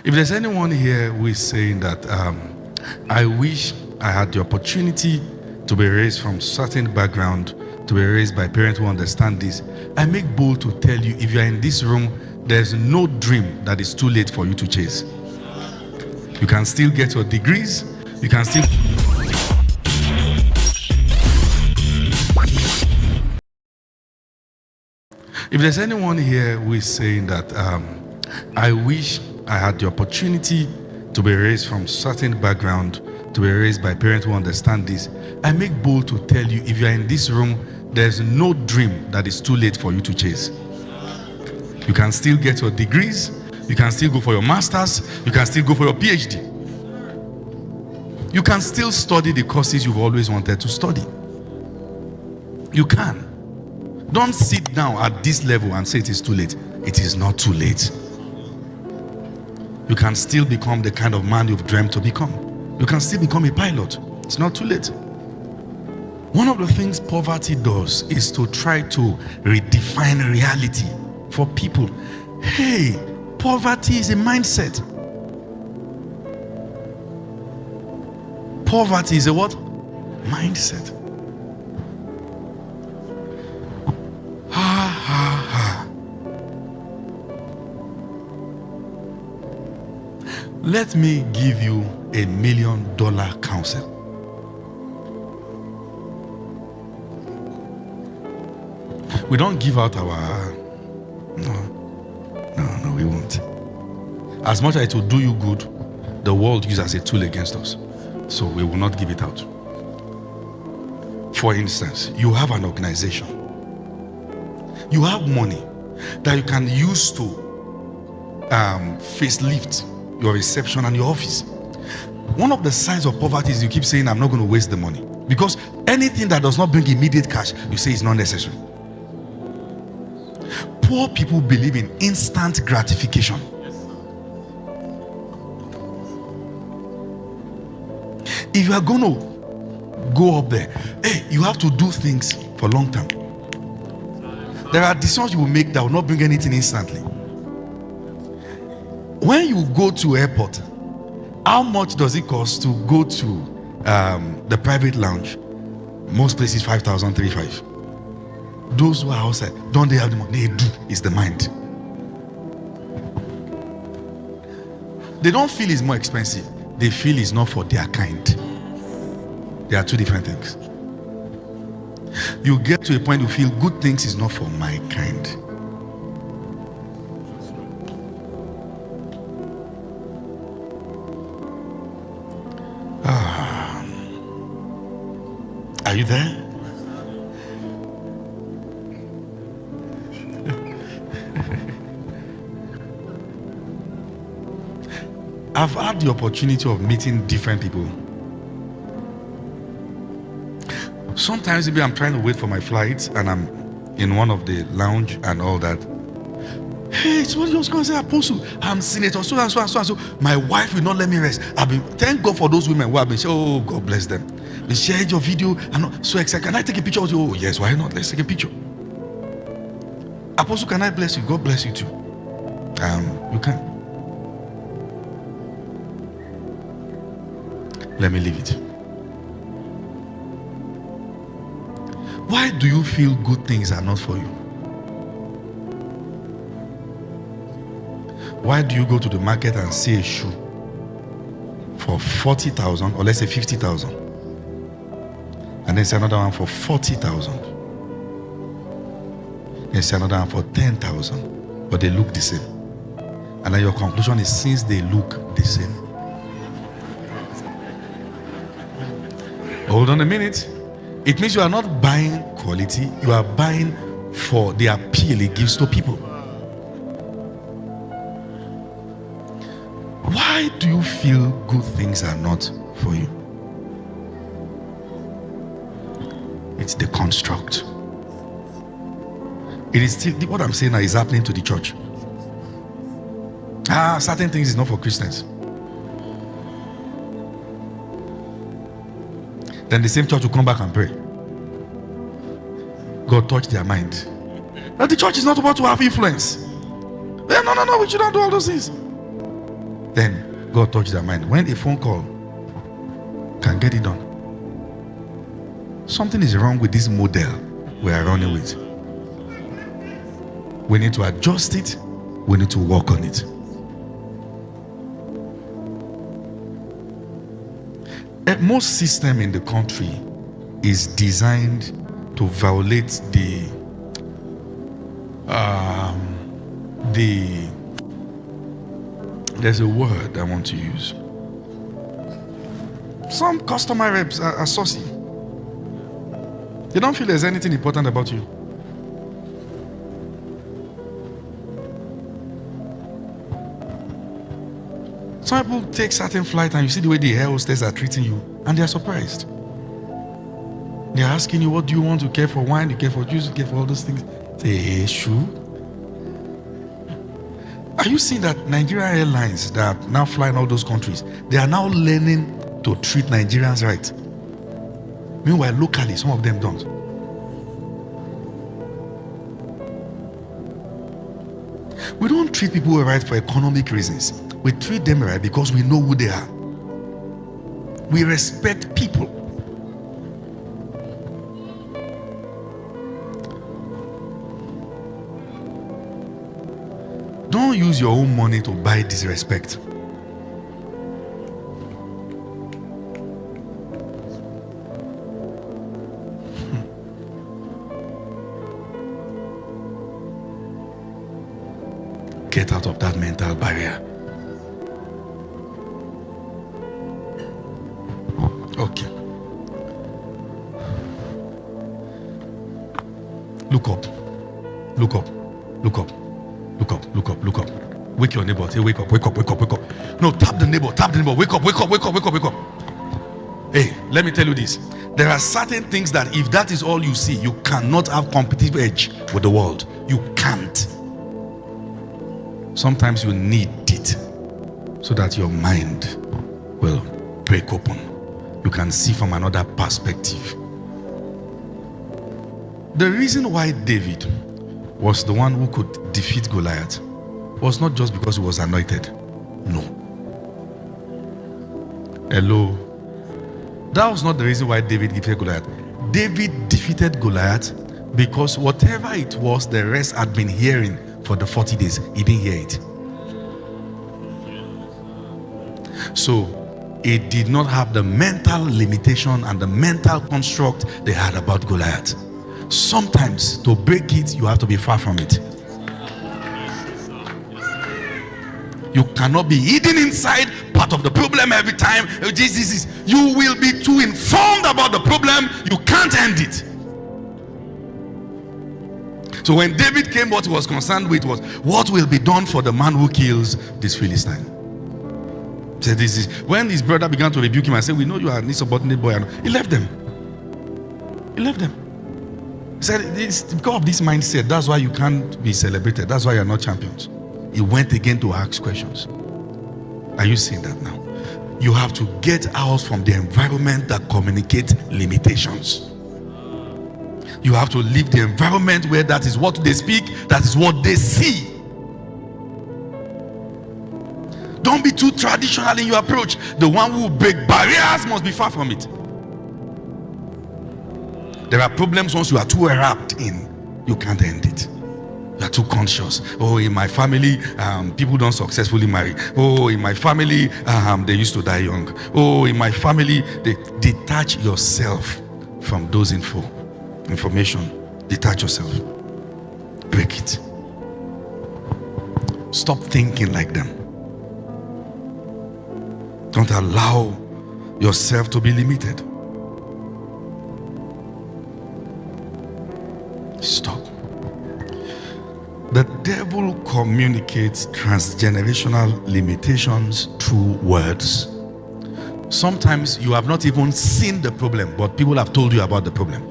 If there's anyone here who is saying that I wish I had the opportunity to be raised from certain background, to be raised by parents who understand this, I make bold to tell you, if you are in this room, there's no dream that is too late for you to chase. You can still get your degrees. You can still... If there's anyone here who is saying that I wish I had the opportunity to be raised from certain background, to be raised by parents who understand this, I make bold to tell you, if you are in this room, there's no dream that is too late for you to chase. You can still get your degrees. You can still go for your masters. You can still go for your PhD. You can still study the courses you've always wanted to study. You can. Don't sit down at this level and say it is too late. It is not too late. You can still become the kind of man you've dreamt to become. You can still become a pilot. It's not too late. One of the things poverty does is to try to redefine reality for people. Hey, poverty is a mindset. Poverty is a what? Mindset. Let me give you $1 million counsel. We don't give out our... No, we won't. As much as it will do you good, the world uses as a tool against us. So we will not give it out. For instance, you have an organization. You have money that you can use to facelift your reception and your office. One of the signs of poverty is you keep saying, I'm not going to waste the money. Because anything that does not bring immediate cash, you say it's not necessary. Poor people believe in instant gratification. If you are going to go up there, hey, you have to do things for long term. There are decisions you will make that will not bring anything instantly. When you go to airport, how much does it cost to go to the private lounge? Most places 5,000, 3,500. Those who are outside, don't they have the money? They do. It's the mind. They don't feel it's more expensive. They feel it's not for their kind. They are two different things. You get to a point you feel good things is not for my kind. Are you there? I've had the opportunity of meeting different people. Sometimes maybe I'm trying to wait for my flight and I'm in one of the lounge and all that. Hey, it's what you're going to say, Apostle. I'm senator, so and so and so and so. My wife will not let me rest. Thank God for those women who have been saying, oh, God bless them. They shared your video. I'm not so excited. Can I take a picture of you? Oh, yes, why not? Let's take a picture. Apostle, can I bless you? God bless you too. You can. Let me leave it. Why do you feel good things are not for you? Why do you go to the market and see a shoe for 40,000 or let's say 50,000 and then see another one for 40,000, then see another one for 10,000, but they look the same, and then your conclusion is since they look the same? Hold on a minute. It means you are not buying quality, you are buying for the appeal it gives to people. Why do you feel good things are not for you? It's the construct. It is still what I'm saying now is happening to the church. Certain things is not for Christians. Then the same church will come back and pray. God touch their mind. That the church is not about to have influence. No, we should not do all those things. then God touched their mind. When a phone call can get it done, something is wrong with this model we are running with. We need to adjust it. We need to work on it. Most system in the country is designed to violate there's a word I want to use. Some customer reps are saucy. They don't feel there's anything important about you. Some people take certain flight and you see the way the air hostess are treating you and they are surprised. They are asking you, what do you want? You care for wine? You care for juice? You care for all those things? Say, hey, sure. Are you seeing that Nigerian Airlines that are now flying all those countries, they are now learning to treat Nigerians right? Meanwhile, locally, some of them don't. We don't treat people right for economic reasons. We treat them right because we know who they are. We respect people. Don't use your own money to buy disrespect. Get out of that mental barrier. Okay. Look up. Look up. Look up. Look up. Look up. Look up. Wake your neighbor. Say, wake up. Wake up. Wake up. Wake up. No, tap the neighbor. Tap the neighbor. Wake up. Wake up. Wake up. Wake up. Wake up. Hey, let me tell you this. There are certain things that if that is all you see, you cannot have competitive edge with the world. You can't. Sometimes you need it so that your mind will break open. You can see from another perspective. The reason why David was the one who could defeat Goliath was not just because he was anointed. No. Hello. That was not the reason why David defeated Goliath. David defeated Goliath because whatever it was the rest had been hearing for the 40 days, he didn't hear it. So it did not have the mental limitation and the mental construct they had about Goliath. Sometimes to break it, you have to be far from it. You cannot be hidden inside part of the problem every time. You will be too informed about the problem. You can't end it. So when David came, what he was concerned with was what will be done for the man who kills this Philistine. Said this is when his brother began to rebuke him and said, we know you are an insubordinate boy. He left them. He left them. He said, it's because of this mindset, that's why you can't be celebrated. That's why you're not champions. He went again to ask questions. Are you seeing that now? You have to get out from the environment that communicates limitations. You have to leave the environment where that is what they speak, that is what they see. Don't be too traditional in your approach. The one who will break barriers must be far from it. There are problems once you are too wrapped in, you can't end it. You are too conscious. Oh, in my family, people don't successfully marry. Oh, in my family, they used to die young. Oh, in my family, they detach yourself from those information. Detach yourself. Break it. Stop thinking like them. Don't allow yourself to be limited. Stop. The devil communicates transgenerational limitations through words. Sometimes you have not even seen the problem, but people have told you about the problem.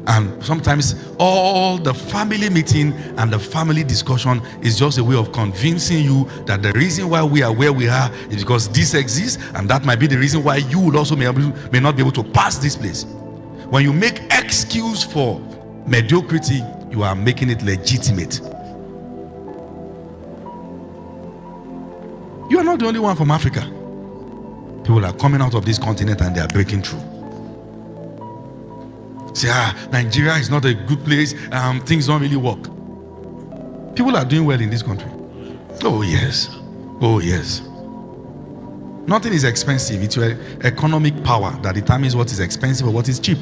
And sometimes all the family meeting and the family discussion is just a way of convincing you that the reason why we are where we are is because this exists, and that might be the reason why you will also may not be able to pass this place. When you make excuse for mediocrity, you are making it legitimate. You You are not the only one from Africa. People are coming out of this continent and they are breaking through. Say, Nigeria is not a good place. Things don't really work. People are doing well in this country. Oh yes. Oh yes. Nothing is expensive. It's your economic power that determines what is expensive or what is cheap.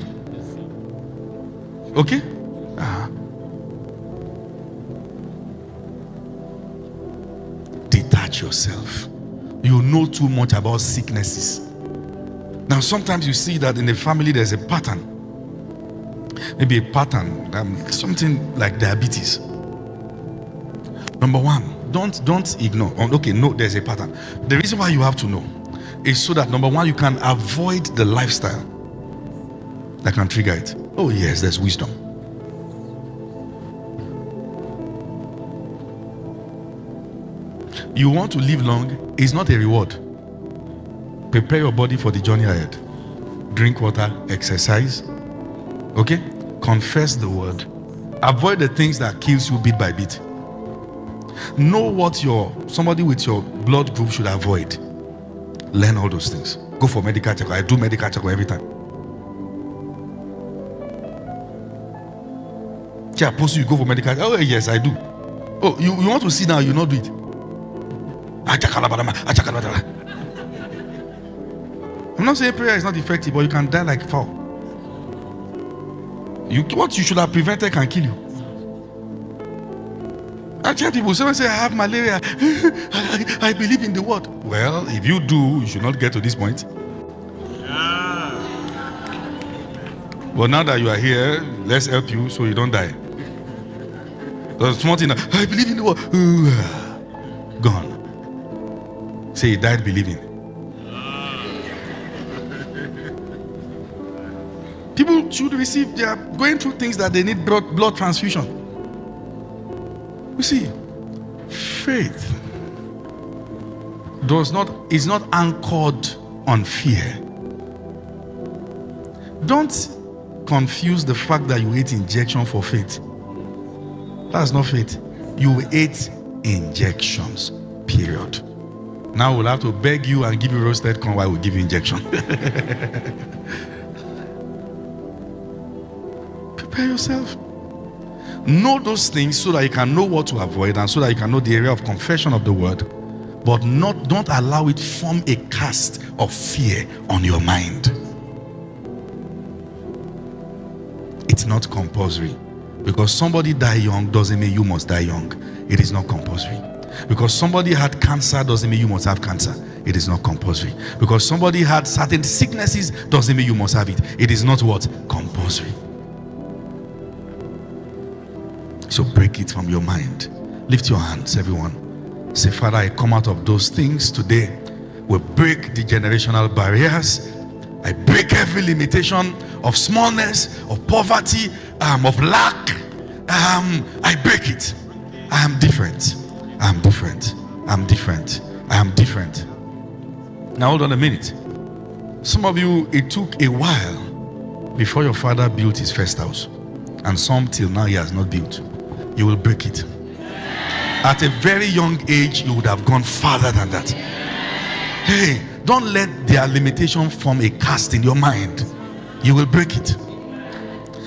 Okay? Detach yourself. You know too much about sicknesses. Now sometimes you see that in a family there's a pattern. Maybe a pattern, something like diabetes. Number one, don't ignore. Okay, no, there's a pattern. The reason why you have to know is so that, number one, you can avoid the lifestyle that can trigger it. Oh yes, there's wisdom. You want to live long, it's not a reward. Prepare your body for the journey ahead. Drink water, exercise. Okay? Confess the word. Avoid the things that kills you bit by bit. Know what somebody with your blood group should avoid. Learn all those things. Go for medical checkup. I do medical checkup every time. Yeah, you go for medical checkup. Oh yes, I do. Oh, you want to see now, you not do it. I'm not saying prayer is not effective, but you can die like fowl. What you should have prevented can kill you. I tell people, someone say I have malaria. I believe in the word. Well, if you do, you should not get to this point. But now that you are here, let's help you so you don't die. There's one thing. I believe in the word. Gone. Say he died believing. People should receive. They are going through things that they need blood transfusion. You see, faith is not anchored on fear. Don't confuse the fact that you ate injection for faith. That's not faith. You ate injections, period. Now we'll have to beg you and give you roasted corn while we give you injection. Prepare yourself. Know those things so that you can know what to avoid and so that you can know the area of confession of the word. But don't allow it form a cast of fear on your mind. It's not compulsory. Because somebody died young doesn't mean you must die young. It is not compulsory. Because somebody had cancer doesn't mean you must have cancer. It is not compulsory. Because somebody had certain sicknesses doesn't mean you must have it. It is not what? Compulsory. So break it from your mind. Lift your hands, everyone. Say, Father, I come out of those things today. We break the generational barriers. I break every limitation of smallness, of poverty, of lack. I break it. I am different. I am different. I am different. I am different. Now hold on a minute. Some of you, it took a while before your father built his first house. And some till now he has not built. You will break it. At a very young age, you would have gone farther than that. Hey, don't let their limitation form a cast in your mind. You will break it.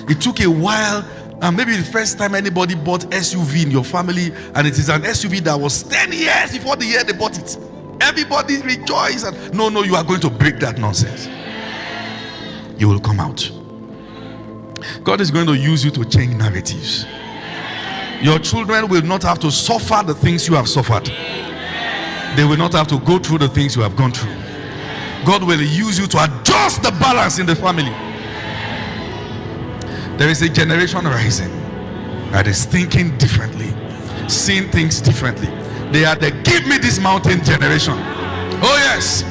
It took a while. Maybe the first time anybody bought SUV in your family, and it is an SUV that was 10 years before the year they bought it. Everybody rejoiced. And no, you are going to break that nonsense. You will come out. God is going to use you to change narratives. Your children will not have to suffer the things you have suffered. They will not have to go through the things you have gone through. God will use you to adjust the balance in the family. There is a generation rising that is thinking differently, seeing things differently. They are the give me this mountain generation. Oh yes,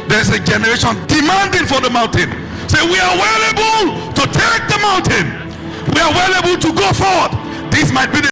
there's a generation demanding for the mountain. Say, we are well able to take the mountain. We are well able to go forward. This might be the